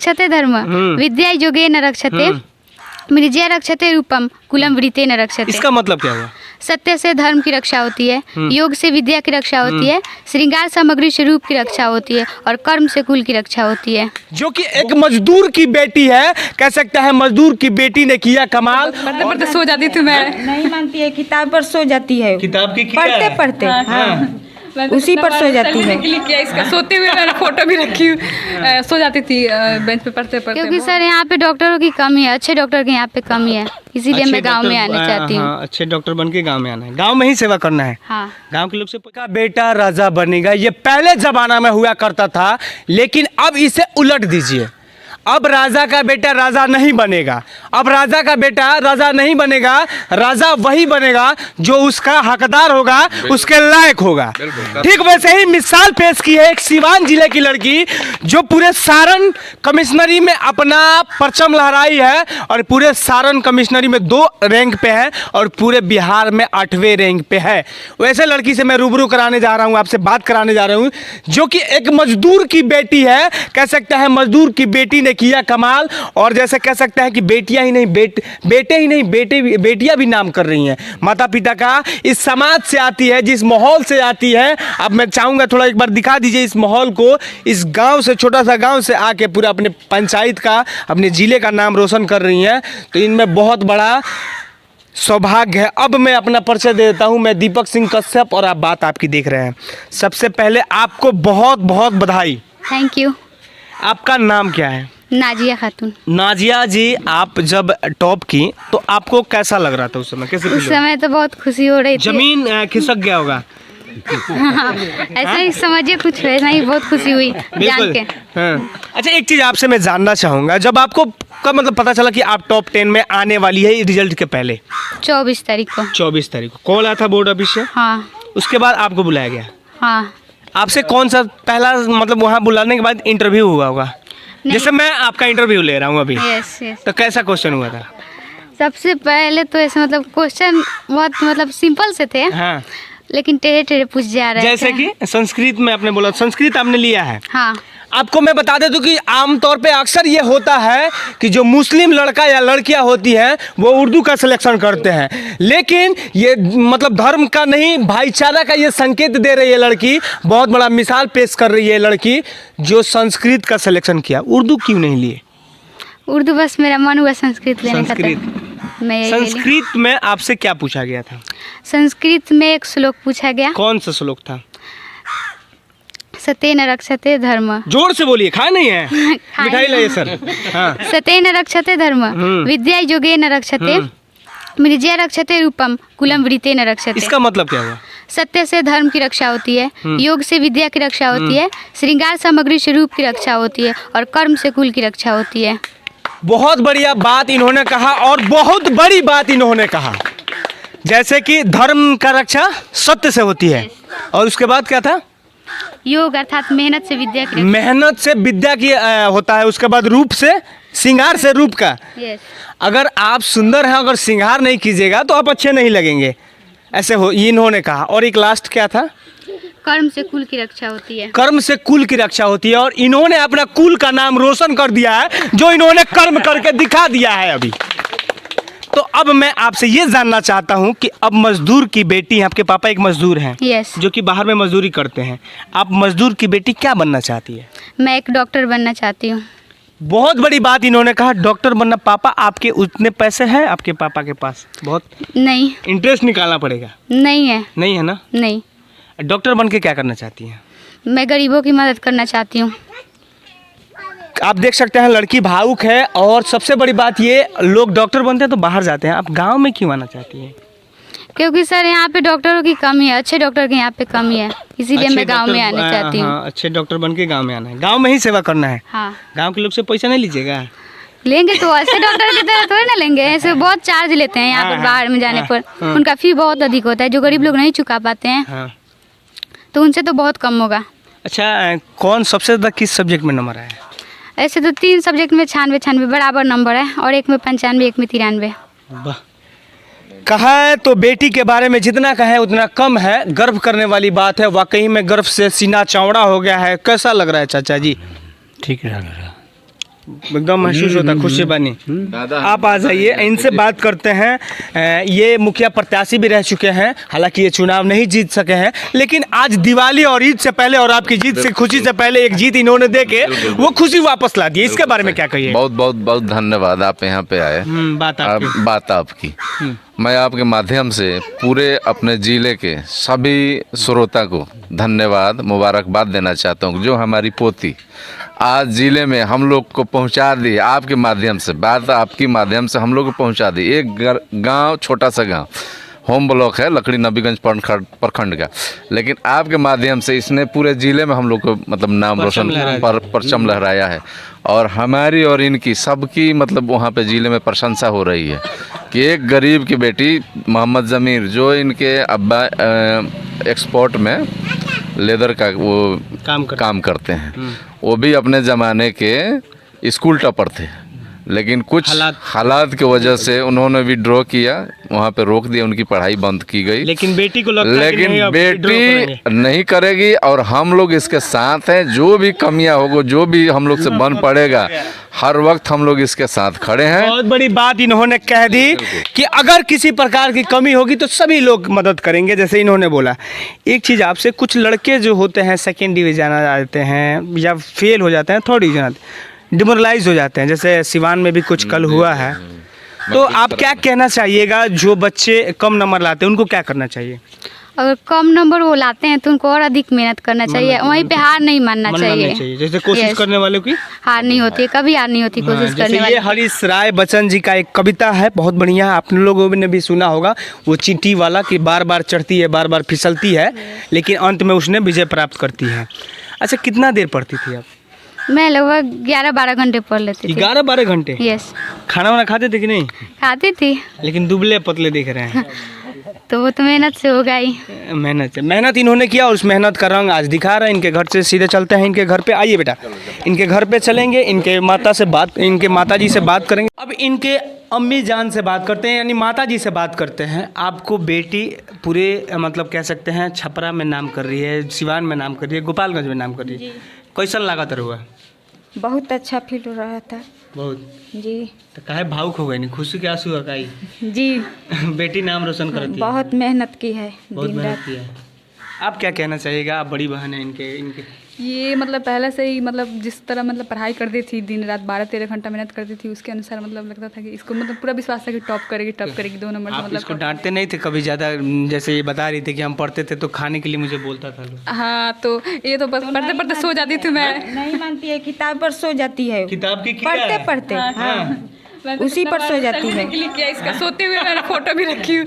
रक्षते धर्म विद्या योगे न रक्षते मृज्या रक्षते रूपम कुलम वृते न रक्षते। इसका मतलब क्या हुआ? सत्य से धर्म की रक्षा होती है, योग से विद्या की रक्षा होती है, श्रृंगार सामग्री से रूप की रक्षा होती है और कर्म से कुल की रक्षा होती है। जो कि एक मजदूर की बेटी है, कह सकता है मजदूर की बेटी ने किया कमाल। पढ़ते पढ़ते सो जाती थी मैं। नहीं मानती है, किताब पर सो जाती है, किताब की पढ़ते पढ़ते हाँ उसी पर सो जाती है। किया इसका सोते हुए मैंने फोटो भी रखी सो जाती थी बेंच पे पढ़ते पढ़ते। क्योंकि सर यहाँ पे डॉक्टरों की कमी है, अच्छे डॉक्टर की यहाँ पे कमी है, इसीलिए मैं गांव में आना चाहती हूँ। अच्छे डॉक्टर बन के गाँव में आना है, गाँव में ही सेवा करना है। हाँ। गांव के लोग से का बेटा राजा बनेगा, ये पहले जमाना में हुआ करता था, लेकिन अब इसे उलट दीजिए। अब राजा का बेटा राजा नहीं बनेगा, अब राजा का बेटा राजा नहीं बनेगा, राजा वही बनेगा जो उसका हकदार होगा, उसके लायक होगा। ठीक वैसे ही मिसाल पेश की है एक सिवान जिले की लड़की जो पूरे सारण कमिश्नरी में अपना परचम लहराई है और पूरे सारण कमिश्नरी में 2 रैंक पे है और पूरे बिहार में 8वें रैंक पे है। वैसे लड़की से मैं रूबरू कराने जा रहा हूँ, आपसे बात कराने जा रहा हूँ, जो कि एक मजदूर की बेटी है, कह सकता है मजदूर की बेटी ने किया कमाल। और जैसे कह सकता है कि बेटियां ही नहीं बेटे ही नहीं बेटियां भी नाम कर रही हैं। माता पिता का इस समाज से आती है, जिस माहौल से आती है। अब मैं चाहूंगा थोड़ा एक बार दिखा दीजिए इस माहौल को। इस गांव से, छोटा सा गांव से आके पूरा अपने पंचायत का, अपने जिले का नाम रोशन कर रही हैं, तो इनमें बहुत बड़ा सौभाग्य है। अब मैं अपना परिचय दे देता हूं, मैं दीपक सिंह कश्यप और आप बात आपकी देख रहे हैं। सबसे पहले आपको बहुत बहुत बधाई। Thank you. आपका नाम क्या है? नाजिया खातून। नाजिया जी, आप जब टॉप की तो आपको कैसा लग रहा था उस समय? कैसे उस समय तो बहुत खुशी हो रही थी। जमीन खिसक गया होगा? हाँ, ऐसा ही समझिए, कुछ है नहीं, बहुत खुशी हुई जान के। हाँ। अच्छा, एक चीज़ आपसे मैं जानना चाहूँगा, जब आपको कब मतलब पता चला कि आप टॉप 10 में आने वाली है रिजल्ट के पहले? 24 तारीख को। 24 तारीख को कॉल आया था बोर्ड ऑफिस से? हाँ। उसके बाद आपको बुलाया गया? हाँ। आपसे कौन सा पहला मतलब वहाँ बुलाने के बाद इंटरव्यू हुआ होगा? जैसे मैं आपका इंटरव्यू ले रहा हूँ अभी। Yes yes. तो कैसा क्वेश्चन हुआ था? सबसे पहले तो ऐसे मतलब क्वेश्चन बहुत मतलब सिंपल से थे, हाँ। लेकिन टेढ़े टेढ़े पूछ जा रहे थे। जैसे कि संस्कृत में आपने बोला, संस्कृत आपने लिया है? हाँ। आपको मैं बता दें तो कि आमतौर पे अक्सर ये होता है कि जो मुस्लिम लड़का या लड़कियां होती हैं वो उर्दू का सिलेक्शन करते हैं, लेकिन ये मतलब धर्म का नहीं, भाईचारा का ये संकेत दे रही है लड़की। बहुत बड़ा मिसाल पेश कर रही है लड़की जो संस्कृत का सिलेक्शन किया। उर्दू क्यों नहीं लिए? उर्दू बस मेरा मन हुआ संस्कृत लेने का, मैं यही ले ली। संस्कृत में आपसे क्या पूछा गया था? संस्कृत में एक श्लोक पूछा गया। कौन सा श्लोक था? सतेन रक्षते धर्म। जोर से बोलिए, खाए नहीं है? मिठाई लाइए सर। हाँ। सतेन रक्षते धर्म विद्या योगे न रक्षते मृज्या रक्षते रूपम कुलम वृते न रक्षते। इसका मतलब क्या हुआ? सत्य से धर्म की रक्षा होती है, योग से विद्या की रक्षा होती है, श्रृंगार सामग्री से रूप की रक्षा होती है और कर्म से कुल की रक्षा होती है। बहुत बढ़िया बात इन्होंने कहा और बहुत बड़ी बात इन्होंने कहा, जैसे कि धर्म का रक्षा सत्य से होती है। और उसके बाद क्या था? योग अर्थात मेहनत से विद्या की। मेहनत से विद्या की होता है। उसके बाद रूप से, श्रृंगार से रूप का। यस। अगर आप सुंदर हैं, अगर श्रृंगार नहीं कीजिएगा तो आप अच्छे नहीं लगेंगे, ऐसे हो इन्होंने कहा। और एक लास्ट क्या था? कर्म से कुल की रक्षा होती है। कर्म से कुल की रक्षा होती है। और इन्होंने अपना कुल का नाम रोशन कर दिया है, जो इन्होंने कर्म करके दिखा दिया है अभी। तो अब मैं आपसे ये जानना चाहता हूँ कि अब मजदूर की बेटी, आपके पापा एक मजदूर हैं, यस, जो कि बाहर में मजदूरी करते हैं, आप मजदूर की बेटी क्या बनना चाहती है? मैं एक डॉक्टर बनना चाहती हूँ। बहुत बड़ी बात इन्होंने कहा, डॉक्टर बनना। पापा आपके उतने पैसे हैं आपके पापा के पास? बहुत नहीं। इंटरेस्ट निकालना पड़ेगा? नहीं है। नहीं है ना? नहीं। डॉक्टर बन के क्या करना चाहती हैं? मैं गरीबों की मदद करना चाहती हूँ। आप देख सकते हैं लड़की भावुक है। और सबसे बड़ी बात ये, लोग डॉक्टर बनते हैं तो बाहर जाते हैं, आप गांव में क्यों आना चाहती हैं? क्योंकि सर यहाँ पे डॉक्टरों की कमी है, अच्छे डॉक्टर की यहाँ पे कमी है, इसीलिए मैं गांव में आना चाहती हूँ। हाँ, अच्छे डॉक्टर बन के गांव में आना है, गांव में ही सेवा करना है। हाँ। गांव के लोग से पैसा नहीं लीजिएगा? लेंगे तो ऐसे डॉक्टर की तरह थोड़ी ना लेंगे, ऐसे बहुत चार्ज लेते हैं यहाँ पर बाहर में जाने पर। उनका फी बहुत अधिक होता है, जो गरीब लोग नहीं चुका पाते हैं। हाँ। तो उनसे तो बहुत कम होगा। अच्छा, कौन सबसे ज़्यादा किस सब्जेक्ट में नंबर आया है? ऐसे तो 3 सब्जेक्ट में 96 बराबर नंबर है, और एक में 95, एक में 93। वाह। कहा है तो बेटी के बारे में जितना कहे उतना कम है। गर्व करने वाली बात है, वाकई में गर्व से सीना चौड़ा हो गया है। कैसा लग रहा है चाचा जी? ठीक लग रहा। एकदम महसूस होता है, खुशी बनी। आप आ जाइए, इनसे बात करते हैं। ये मुखिया प्रत्याशी भी रह चुके हैं, हालांकि ये चुनाव नहीं जीत सके हैं, लेकिन आज दिवाली और ईद से पहले और आपकी जीत से खुशी से पहले एक जीत इन्होंने दे के वो खुशी वापस ला दी। इसके बारे में क्या कहिए? बहुत बहुत बहुत धन्यवाद, आप यहाँ पे आए। बात आपकी मैं आपके माध्यम से पूरे अपने जिले के सभी श्रोता को धन्यवाद मुबारकबाद देना चाहता हूँ, जो हमारी पोती आज जिले में हम लोग को पहुंचा दी। आपके माध्यम से, बात आपकी माध्यम से हम लोग को पहुंचा दी। एक गांव, छोटा सा गांव, होम ब्लॉक है लकड़ी नबीगंज प्रखंड का, लेकिन आपके माध्यम से इसने पूरे ज़िले में हम लोग को मतलब नाम रोशन परचम लहराया है। और हमारी और इनकी सबकी मतलब वहाँ पे ज़िले में प्रशंसा हो रही है कि एक गरीब की बेटी मोहम्मद ज़मीर, जो इनके अब्बा एक्सपोर्ट में लेदर का वो काम करते हैं, वो भी अपने ज़माने के स्कूल टॉपर थे, लेकिन कुछ हालात की वजह से उन्होंने विड्रॉ किया, वहाँ पे रोक दिया, उनकी पढ़ाई बंद की गई। लेकिन बेटी को लगता है कि नहीं, बेटी नहीं करेगी और हम लोग इसके साथ हैं। जो भी कमियां होगी, जो भी हम लोग से बन पड़ेगा, हर वक्त हम लोग इसके साथ खड़े हैं। बहुत बड़ी बात इन्होंने कह दी कि अगर किसी प्रकार की कमी होगी तो सभी लोग मदद करेंगे, जैसे इन्होंने बोला। एक चीज़ आपसे, कुछ लड़के जो होते हैं सेकेंड डिवीजन आ जाते हैं या फेल हो जाते हैं, थर्ड डिवीजन डिमोरलाइज हो जाते हैं, जैसे सिवान में भी कुछ कल हुआ है, तो आप क्या कहना चाहिएगा? जो बच्चे कम नंबर लाते हैं उनको क्या करना चाहिए? अगर कम नंबर वो लाते हैं तो उनको और अधिक मेहनत करना चाहिए, वहीं पे हार नहीं मानना चाहिए। जैसे कोशिश करने वालों की हार नहीं होती, कभी हार नहीं होती कोशिश करने वाले। ये हरीश राय बच्चन जी का एक कविता है, बहुत बढ़िया, आप लोगों ने भी सुना होगा, वो चींटी वाला कि बार बार चढ़ती है, बार बार फिसलती है, लेकिन अंत में उसने विजय प्राप्त करती है। अच्छा, कितना देर पढ़ती थी आप? मैं लगभग 11-12 घंटे पढ़ लेती थी। 11-12 घंटे? यस। खाना वाना खाते थे कि नहीं? खाती थी, लेकिन दुबले पतले दिख रहे हैं। तो वो तो मेहनत से होगा ही। मेहनत इन्होंने किया और उस मेहनत का रंग आज दिखा रहे हैं। इनके घर से सीधे चलते हैं इनके घर पे। आइए बेटा, इनके घर पे चलेंगे, इनके माता जी से बात करेंगे। अब इनके अम्मी जान से बात करते हैं, यानी माता जी से बात करते हैं। आपको बेटी पूरे मतलब कह सकते हैं छपरा में नाम कर रही है, सिवान में नाम कर रही है, गोपालगंज में नाम कर रही है, कैसन लागत रहुआ? बहुत अच्छा फील हो रहा था। बहुत जी। तो काहे भावुक हो गए? नहीं, खुशी के आंसू हकाई? जी। बेटी नाम रोशन करती है, बहुत मेहनत की है, बहुत मेहनत की है। आप क्या कहना चाहिएगा? आप बड़ी बहन है इनके ये मतलब पहले से ही मतलब जिस तरह मतलब पढ़ाई करती थी, दिन रात 12-13 घंटा मेहनत करती थी, उसके अनुसार मतलब लगता था कि इसको मतलब पूरा विश्वास था कि टॉप करेगी 2 नंबर से। आप मतलब इसको डांटते नहीं थे कभी ज़्यादा? जैसे ये बता रही थी कि हम पढ़ते थे तो खाने के लिए मुझे बोलता था लोग। हाँ, तो ये तो बस पढ़ते पढ़ते सो जाती थी मैं। नहीं मानती है, किताब पर सो जाती है, किताब की पढ़ते पढ़ते उसी पर सो जाती है। किया इसका सोते हुए मैंने फोटो भी रखी हुई,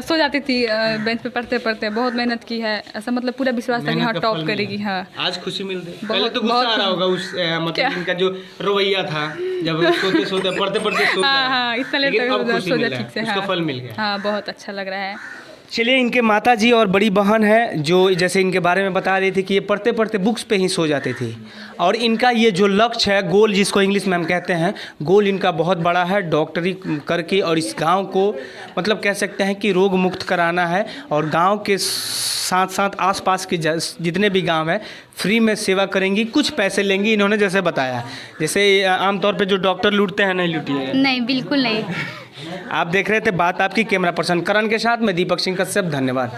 सो जाती थी बेंच पे पढ़ते पढ़ते। बहुत मेहनत की है, ऐसा मतलब पूरा विश्वास था कि हाँ टॉप करेगी। हाँ, आज खुशी मिल रही। पहले तो गुस्सा आ रहा होगा उस मतलब इनका जो रवैया था, जब सोते सोते पढ़ते पढ़ते सो हाँ हाँ, इतना लेट तक सो जा ठीक से। उसका फल मिल गया। हाँ, बहुत अच्छा लग रहा है। चलिए, इनके माता जी और बड़ी बहन है जो जैसे इनके बारे में बता रही थी कि ये पढ़ते पढ़ते बुक्स पे ही सो जाती थी, और इनका ये जो लक्ष्य है, गोल जिसको इंग्लिश में हम कहते हैं, गोल इनका बहुत बड़ा है, डॉक्टरी करके और इस गांव को मतलब कह सकते हैं कि रोग मुक्त कराना है, और गांव के साथ साथ आसपास के जितने भी गांव हैं फ्री में सेवा करेंगी, कुछ पैसे लेंगी। इन्होंने जैसे बताया, जैसे आमतौर पर जो डॉक्टर लूटते हैं, नहीं लूटिए। नहीं, बिल्कुल नहीं। आप देख रहे थे बात आपकी कैमरा पर्सन करण के साथ, मैं दीपक सिंह कश्यप, धन्यवाद।